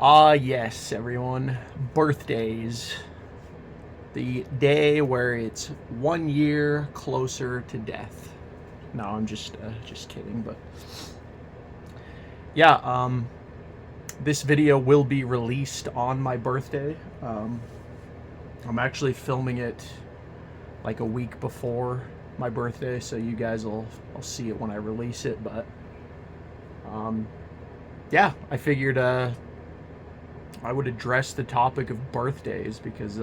Ah, yes, everyone. Birthdays. The day where it's 1 year closer to death. No, I'm just kidding. But yeah, this video will be released on my birthday. I'm actually filming it like a week before my birthday, so you guys will see it when I release it. But yeah, I figured I would address the topic of birthdays because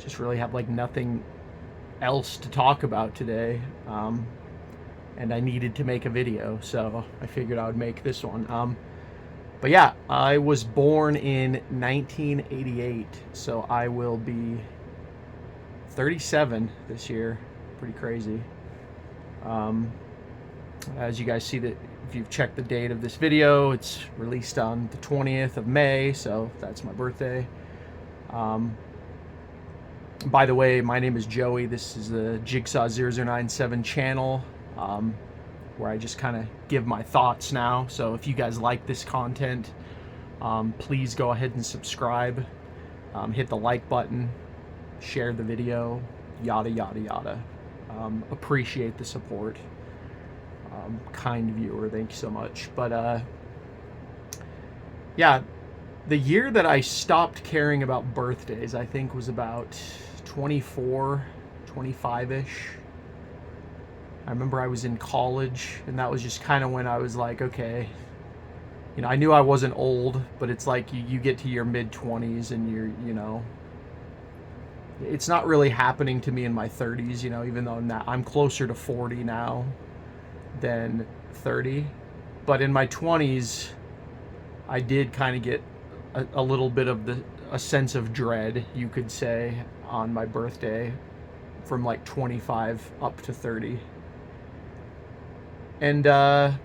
just really have like nothing else to talk about today, and I needed to make a video, so I figured I would make this one. But yeah, I was born in 1988, so I will be 37 this year. Pretty crazy. As you guys see, that if you've checked the date of this video, it's released on the 20th of May, so that's my birthday. By the way, my name is Joey. This is the Jigsaw 0097 channel, where I just kind of give my thoughts now. So if you guys like this content, please go ahead and subscribe, hit the like button, share the video, yada yada yada. Appreciate the support. Kind viewer, thank you so much. But yeah, the year that I stopped caring about birthdays, I think, was about 24, 25-ish. I remember I was in college, and that was just kind of when I was like, okay, you know, I knew I wasn't old, but it's like you get to your mid-20s and you know, it's not really happening to me in my 30s, you know, even though now I'm closer to 40 now than 30. But in my 20s, I did kind of get a little bit of a sense of dread, you could say, on my birthday from like 25 up to 30. And yeah,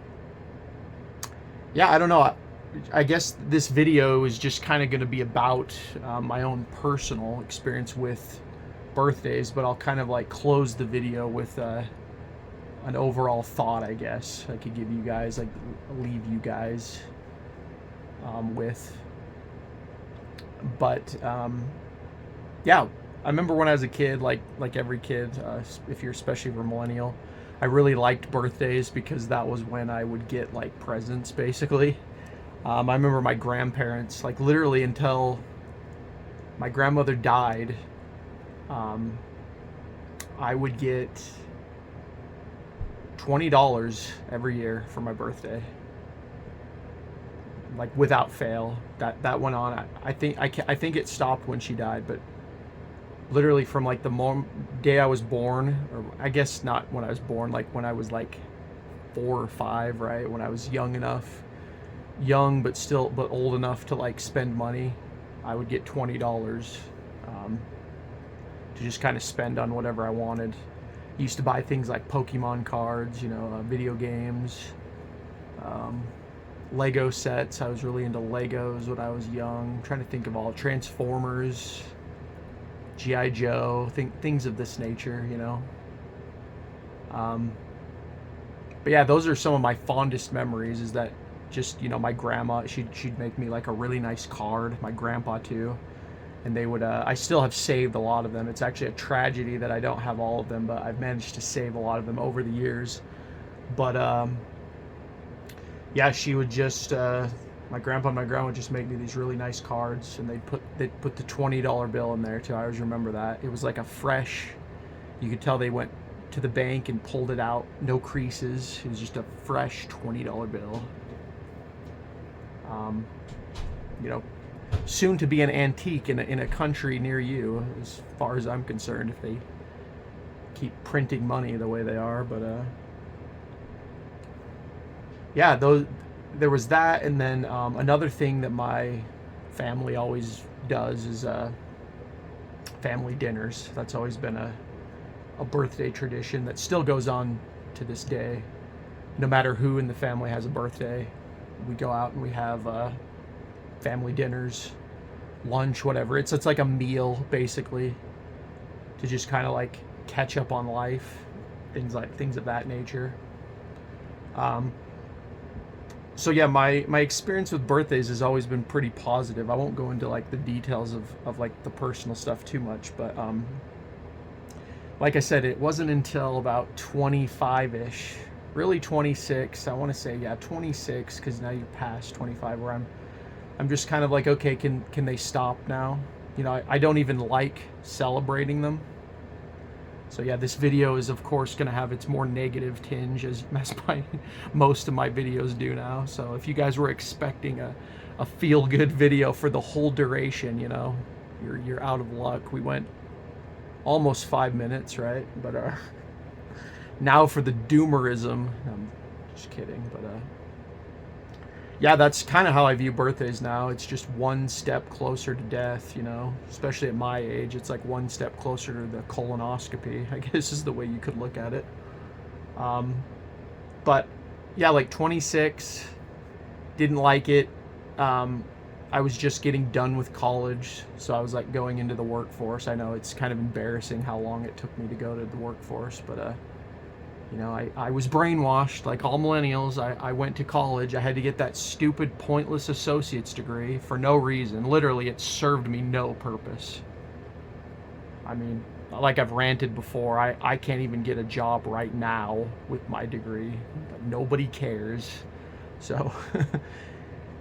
I don't know. I guess this video is just kind of going to be about my own personal experience with birthdays, but I'll kind of like close the video with an overall thought, I guess I could give you guys, like leave you guys with. But yeah, I remember when I was a kid, like every kid, if you're especially a millennial, I really liked birthdays because that was when I would get like presents, basically. I remember my grandparents, like literally until my grandmother died, I would get $20 every year for my birthday, like without fail. That went on. I think it stopped when she died, but literally from like the day I was born, or I guess not when I was born, like when I was like 4 or 5, right? When I was young but old enough to like spend money, I would get $20 to just kind of spend on whatever I wanted. Used to buy things like Pokemon cards, you know, video games, Lego sets. I was really into Legos when I was young. I'm trying to think of all Transformers, G.I. Joe, things of this nature, you know. But yeah, those are some of my fondest memories. Is that just, you know, my grandma, she'd make me like a really nice card. My grandpa too. And they would, I still have saved a lot of them. It's actually a tragedy that I don't have all of them, but I've managed to save a lot of them over the years. But yeah, she would just, my grandpa and my grandma would just make me these really nice cards, and they'd put the $20 bill in there too. I always remember that. It was like a fresh, you could tell they went to the bank and pulled it out, no creases. It was just a fresh $20 bill. You know, soon to be an antique in a country near you, as far as I'm concerned, if they keep printing money the way they are. But yeah, there was that. And then another thing that my family always does is family dinners. That's always been a birthday tradition that still goes on to this day. No matter who in the family has a birthday, we go out and we have family dinners, lunch, whatever. It's like a meal, basically, to just kind of like catch up on life, things of that nature. So yeah, my experience with birthdays has always been pretty positive. I won't go into like the details of like the personal stuff too much, but like I said, it wasn't until about 25-ish, really 26. I want to say, yeah, 26, because now you're past 25, where I'm just kind of like, okay, can they stop now? You know, I don't even like celebrating them. So yeah, this video is of course going to have its more negative tinge, as most of my videos do now. So if you guys were expecting a feel-good video for the whole duration, you know, you're out of luck. We went almost 5 minutes, right? But now for the doomerism, I'm just kidding, but yeah, that's kind of how I view birthdays now. It's just one step closer to death, you know, especially at my age. It's like one step closer to the colonoscopy, I guess is the way you could look at it. But yeah, like 26, didn't like it. I was just getting done with college, so I was like going into the workforce. I know it's kind of embarrassing how long it took me to go to the workforce, but you know, I was brainwashed like all millennials. I went to college. I had to get that stupid, pointless associate's degree for no reason. Literally, it served me no purpose. I mean, like I've ranted before, I can't even get a job right now with my degree. But nobody cares. So,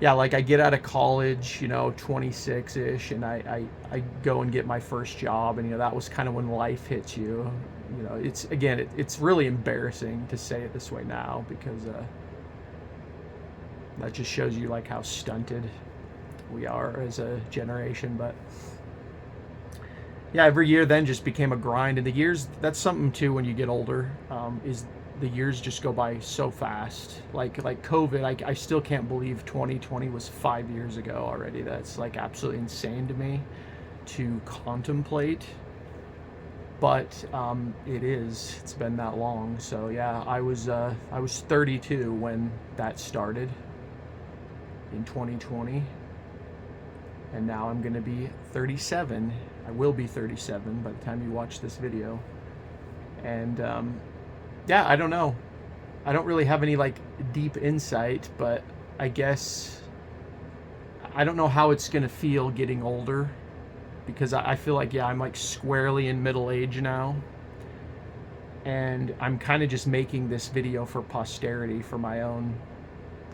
yeah, like I get out of college, you know, 26-ish, and I go and get my first job, and, you know, that was kind of when life hits you. You know, it's, again, it's really embarrassing to say it this way now, because that just shows you like how stunted we are as a generation. But yeah, every year then just became a grind, and the years, that's something too when you get older, is the years just go by so fast. Like COVID, I still can't believe 2020 was 5 years ago already. That's like absolutely insane to me to contemplate. But it is. It's been that long. So yeah, I was 32 when that started in 2020, and now I'm gonna be 37. I will be 37 by the time you watch this video. And yeah, I don't know. I don't really have any like deep insight, but I guess I don't know how it's gonna feel getting older, because I feel like, yeah, I'm like squarely in middle age now, and I'm kind of just making this video for posterity, for my own,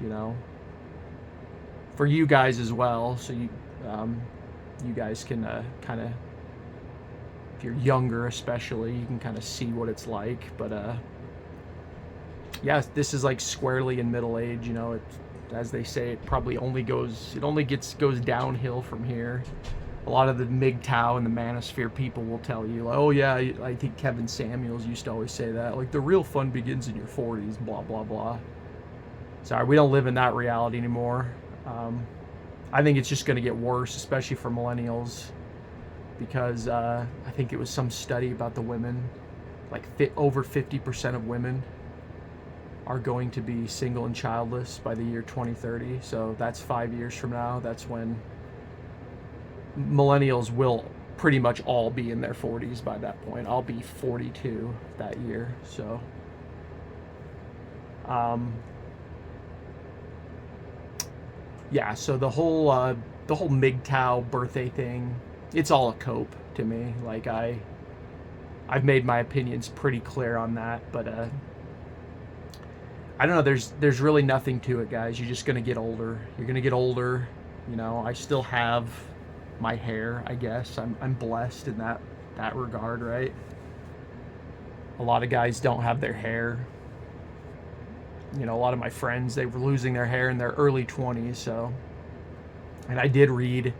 you know, for you guys as well, so you guys can kind of, if you're younger especially, you can kind of see what it's like. But yeah, this is like squarely in middle age, you know. It, as they say, it probably only goes downhill from here. A lot of the MGTOW and the manosphere people will tell you, like, oh yeah, I think Kevin Samuels used to always say that, like, the real fun begins in your 40s, blah blah blah. Sorry, we don't live in that reality anymore. I think it's just going to get worse, especially for millennials, because I think it was some study about the women, like over 50% of women are going to be single and childless by the year 2030. So that's 5 years from now. That's when millennials will pretty much all be in their 40s by that point. I'll be 42 that year. So yeah, so the whole MGTOW birthday thing, it's all a cope to me. Like I've made my opinions pretty clear on that, but I don't know, there's really nothing to it, guys. You're just gonna get older. You're gonna get older. You know, I still have my hair, I guess. I'm blessed in that regard, right? A lot of guys don't have their hair. You know, a lot of my friends, they were losing their hair in their early 20s. So, and I did read,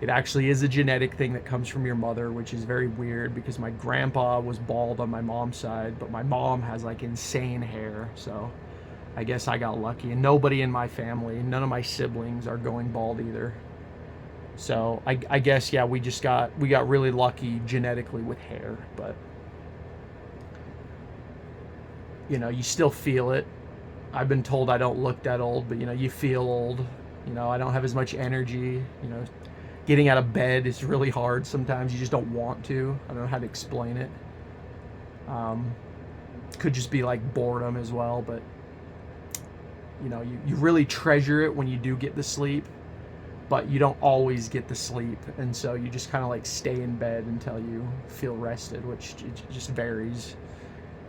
it actually is a genetic thing that comes from your mother, which is very weird, because my grandpa was bald on my mom's side, but my mom has like insane hair. So I guess I got lucky, and nobody in my family, none of my siblings are going bald either. So I guess, yeah, we got really lucky genetically with hair. But you know, you still feel it. I've been told I don't look that old, but you know, you feel old. You know, I don't have as much energy. You know, getting out of bed is really hard sometimes. You just don't want to. I don't know how to explain it. Could just be like boredom as well, but you really treasure it when you do get the sleep, but you don't always get the sleep, and so you just kind of like stay in bed until you feel rested, which just varies.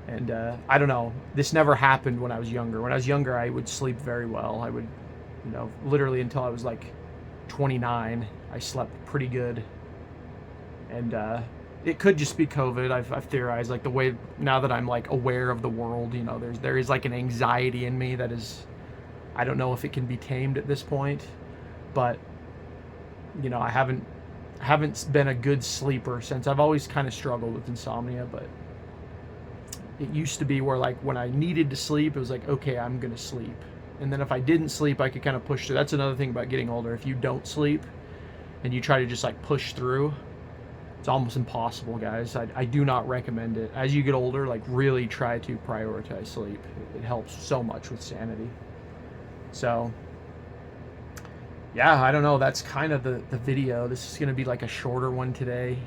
And I don't know, this never happened when I was younger. When I was younger, I would sleep very well. I would, literally until I was like 29, I slept pretty good. And it could just be COVID. I've theorized, like, the way now that I'm like aware of the world, there is like an anxiety in me that is, I don't know if it can be tamed at this point, but I haven't been a good sleeper since. I've always kind of struggled with insomnia, but it used to be where, like, when I needed to sleep, it was like, okay, I'm gonna sleep, and then if I didn't sleep, I could kind of push through. That's another thing about getting older. If you don't sleep and you try to just like push through, it's almost impossible, guys. I do not recommend it. As you get older, like, really try to prioritize sleep. It helps so much with sanity. So yeah, I don't know, that's kind of the video. This is going to be like a shorter one today.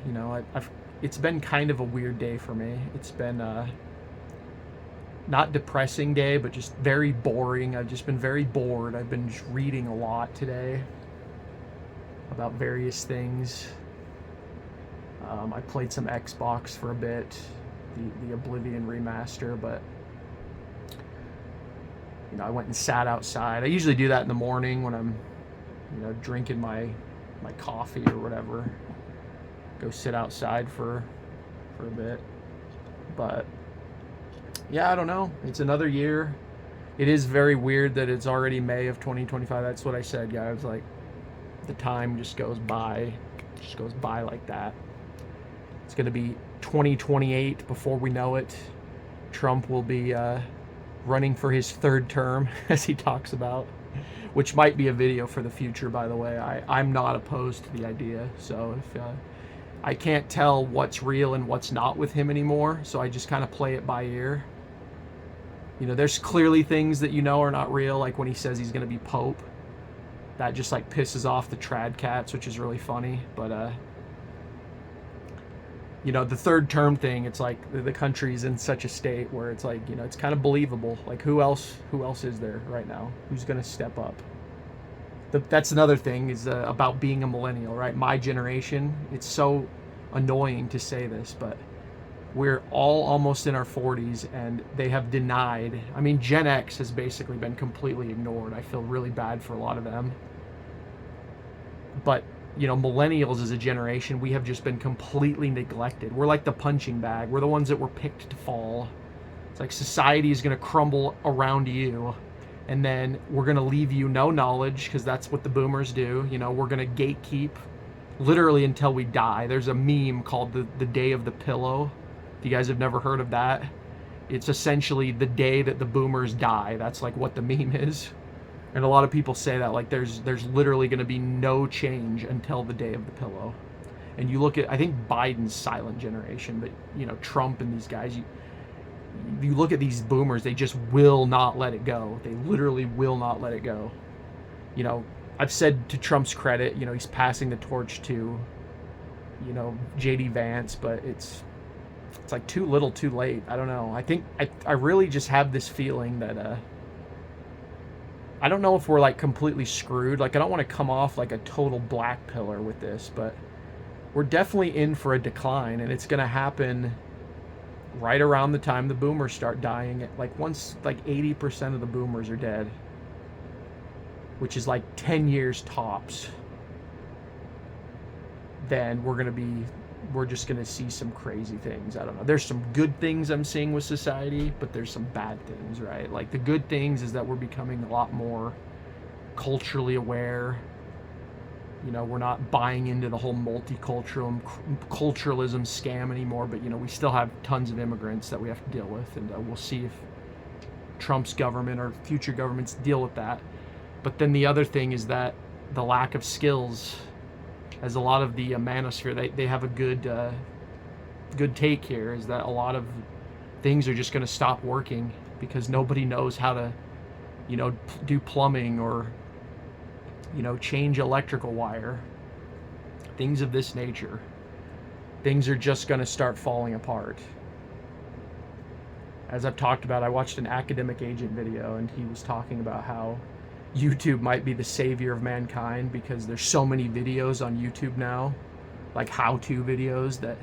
It's been kind of a weird day for me. It's been not depressing day, but just very boring. I've just been very bored. I've been just reading a lot today about various things. I played some Xbox for a bit, the Oblivion remaster, but I went and sat outside. I usually do that in the morning when I'm drinking my coffee or whatever. Go sit outside for a bit. But yeah, I don't know. It's another year. It is very weird that it's already May of 2025. That's what I said, guys. Like, the time just goes by. Like that. It's going to be 2028 before we know it. Trump will be running for his third term, as he talks about, which might be a video for the future, by the way. I'm not opposed to the idea. So if I can't tell what's real and what's not with him anymore, so I just kind of play it by ear. There's clearly things that are not real, like when he says he's going to be Pope. That just like pisses off the trad cats, which is really funny. But the third term thing, it's like the country's in such a state where it's like, it's kind of believable. Like, who else is there right now? Who's going to step up? That's another thing is about being a millennial, right? My generation, it's so annoying to say this, but we're all almost in our 40s, and they have denied. I mean, Gen X has basically been completely ignored. I feel really bad for a lot of them. But millennials as a generation, we have just been completely neglected. We're like the punching bag. We're the ones that were picked to fall. It's like society is going to crumble around you, and then we're going to leave you no knowledge, because that's what the boomers do. We're going to gatekeep literally until we die. There's a meme called the day of the pillow. If you guys have never heard of that, it's essentially the day that the boomers die. That's like what the meme is. And a lot of people say that, like, there's literally going to be no change until the day of the pillow. And you look at, I think Biden's silent generation, but Trump and these guys, you look at these boomers, they just will not let it go. They literally will not let it go. I've said, to Trump's credit, he's passing the torch to, J.D. Vance, but it's like too little too late. I don't know. I think I really just have this feeling that I don't know if we're like completely screwed. Like, I don't want to come off like a total black pillar with this, but we're definitely in for a decline, and it's going to happen right around the time the boomers start dying. Like, once like 80% of the boomers are dead, which is like 10 years tops, then we're just going to see some crazy things. I don't know. There's some good things I'm seeing with society, but there's some bad things, right? Like, the good things is that we're becoming a lot more culturally aware. We're not buying into the whole multiculturalism scam anymore, but, we still have tons of immigrants that we have to deal with, and we'll see if Trump's government or future governments deal with that. But then the other thing is that the lack of skills, as a lot of the manosphere, they have a good take here, is that a lot of things are just going to stop working because nobody knows how to, do plumbing or, change electrical wire. Things of this nature. Things are just going to start falling apart. as I've talked about, I watched an academic agent video, and he was talking about how YouTube might be the savior of mankind because there's so many videos on YouTube now, like how-to videos, that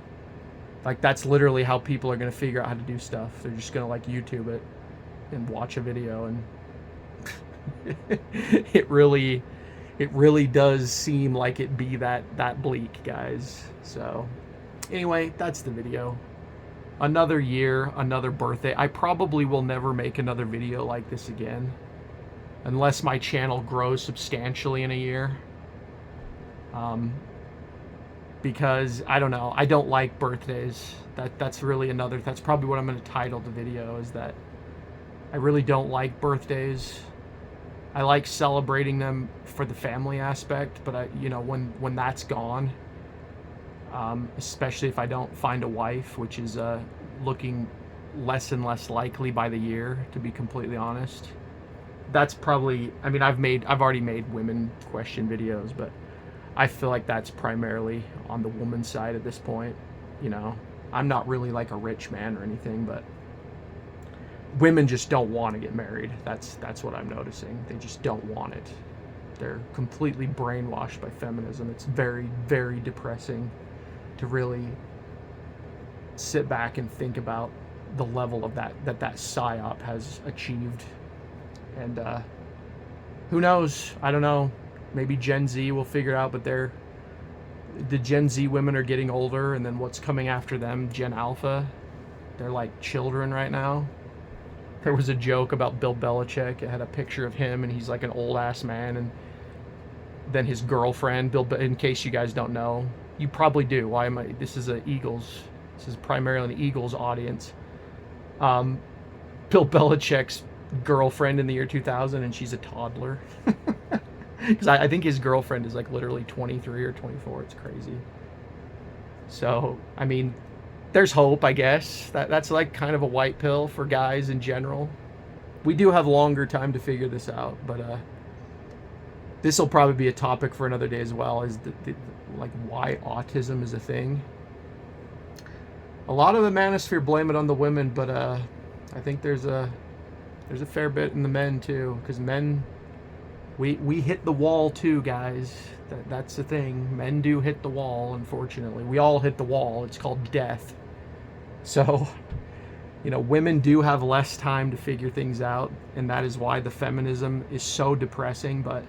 like that's literally how people are going to figure out how to do stuff. They're just going to like YouTube it and watch a video, and it really does seem like it be that bleak, guys. So anyway, that's the video. Another year, another birthday. I probably will never make another video like this again unless my channel grows substantially in a year. Because I don't know, I don't like birthdays. That's really another, that's probably what I'm going to title the video, is that I really don't like birthdays. I like celebrating them for the family aspect, but when that's gone, especially if I don't find a wife, which is looking less and less likely by the year, to be completely honest. That's probably, I mean, I've already made women question videos, but I feel like that's primarily on the woman's side at this point. I'm not really like a rich man or anything, but women just don't want to get married. That's what I'm noticing. They just don't want it. They're completely brainwashed by feminism. It's very, very depressing to really sit back and think about the level of that PSYOP has achieved. And who knows? I don't know. Maybe Gen Z will figure it out, but the Gen Z women are getting older, and then what's coming after them, Gen Alpha, they're like children right now. There was a joke about Bill Belichick. It had a picture of him, and he's like an old ass man, and then his girlfriend, in case you guys don't know, you probably do. This is primarily an Eagles audience. Bill Belichick's girlfriend in the year 2000, and she's a toddler. Because I think his girlfriend is like literally 23 or 24. It's crazy. So, I mean, there's hope, I guess. That's like kind of a white pill for guys in general. We do have longer time to figure this out, but this will probably be a topic for another day as well, is like why autism is a thing. A lot of the manosphere blame it on the women, but I think there's a fair bit in the men too, because men, we hit the wall too, guys. That's the thing. Men do hit the wall, unfortunately. We all hit the wall. It's called death. So, women do have less time to figure things out, and that is why the feminism is so depressing, but,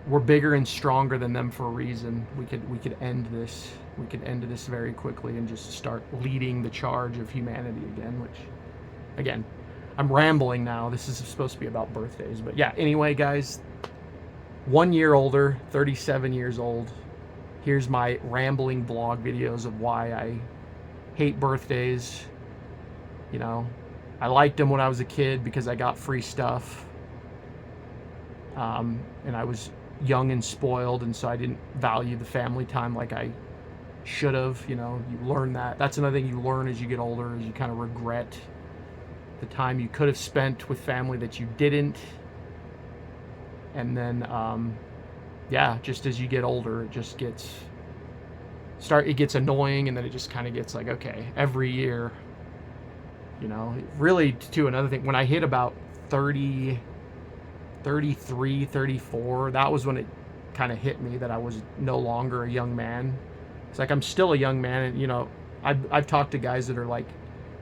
we're bigger and stronger than them for a reason. We could end this. We could end this very quickly and just start leading the charge of humanity again, which, again, I'm rambling now. This is supposed to be about birthdays. But yeah, anyway, guys, 1 year older, 37 years old. Here's my rambling blog videos of why I hate birthdays. I liked them when I was a kid because I got free stuff. And I was young and spoiled, and so I didn't value the family time like I should have. You learn that. That's another thing you learn as you get older, is you kind of regret the time you could have spent with family that you didn't. And then just as you get older, it just gets annoying, and then it just kind of gets like, okay, every year, really, too, another thing, when I hit about 30, 33, 34, that was when it kind of hit me that I was no longer a young man. It's like I'm still a young man, and I've talked to guys that are like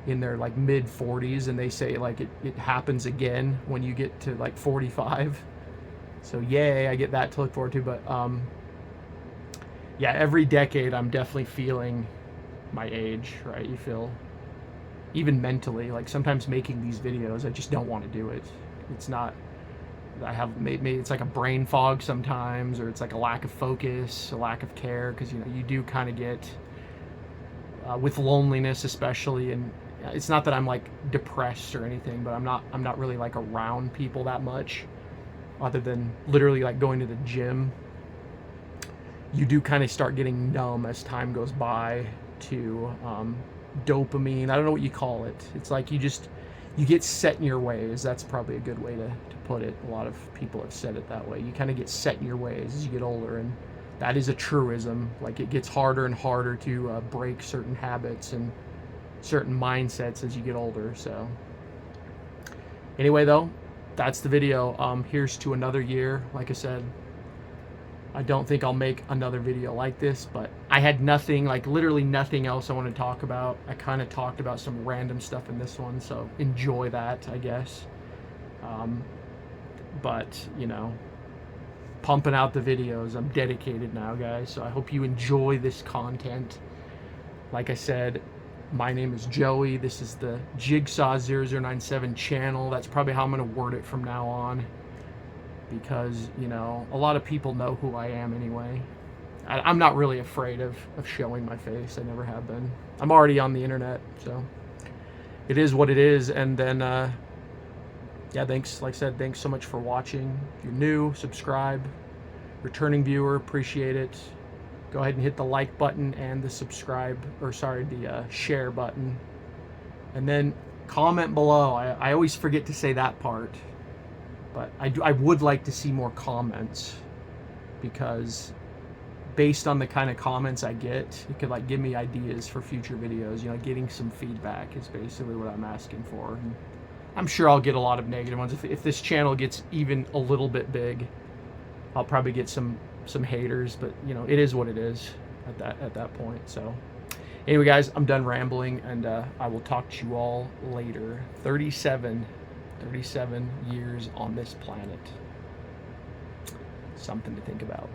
in their like mid 40s, and they say like it happens again when you get to like 45. So yay, I get that to look forward to. But every decade I'm definitely feeling my age, right? You feel, even mentally, like sometimes making these videos, I just don't want to do it. It's not, I have maybe it's like a brain fog sometimes, or it's like a lack of focus, a lack of care, because you do kind of get with loneliness especially, and it's not that I'm like depressed or anything, but I'm not really like around people that much, other than literally like going to the gym. You do kind of start getting numb as time goes by to dopamine. I don't know what you call it. It's like you get set in your ways. That's probably a good way to put it. A lot of people have said it that way. You kind of get set in your ways as you get older, and that is a truism. Like, it gets harder and harder to break certain habits and certain mindsets as you get older. So anyway, though, that's the video. Here's to another year. Like I said, I don't think I'll make another video like this, but I had nothing, like literally nothing else I want to talk about. I kind of talked about some random stuff in this one, so enjoy that, I guess. But, you know, pumping out the videos. I'm dedicated now, guys, so I hope you enjoy this content. Like I said, my name is Joey. This is the Jigsaw 0097 channel. That's probably how I'm going to word it from now on, because, you know, a lot of people know who I am anyway. I'm not really afraid of showing my face. I never have been. I'm already on the internet, so it is what it is. And then, yeah, thanks. Like I said, thanks so much for watching. If you're new, subscribe. Returning viewer, appreciate it. Go ahead and hit the like button and the subscribe, or sorry, the share button. And then comment below. I always forget to say that part. But I would like to see more comments, because based on the kind of comments I get, it could like give me ideas for future videos. You know, getting some feedback is basically what I'm asking for. And I'm sure I'll get a lot of negative ones. If this channel gets even a little bit big, I'll probably get some haters. But you know, it is what it is at that point. So anyway, guys, I'm done rambling, and I will talk to you all later. 37 years on this planet. Something to think about.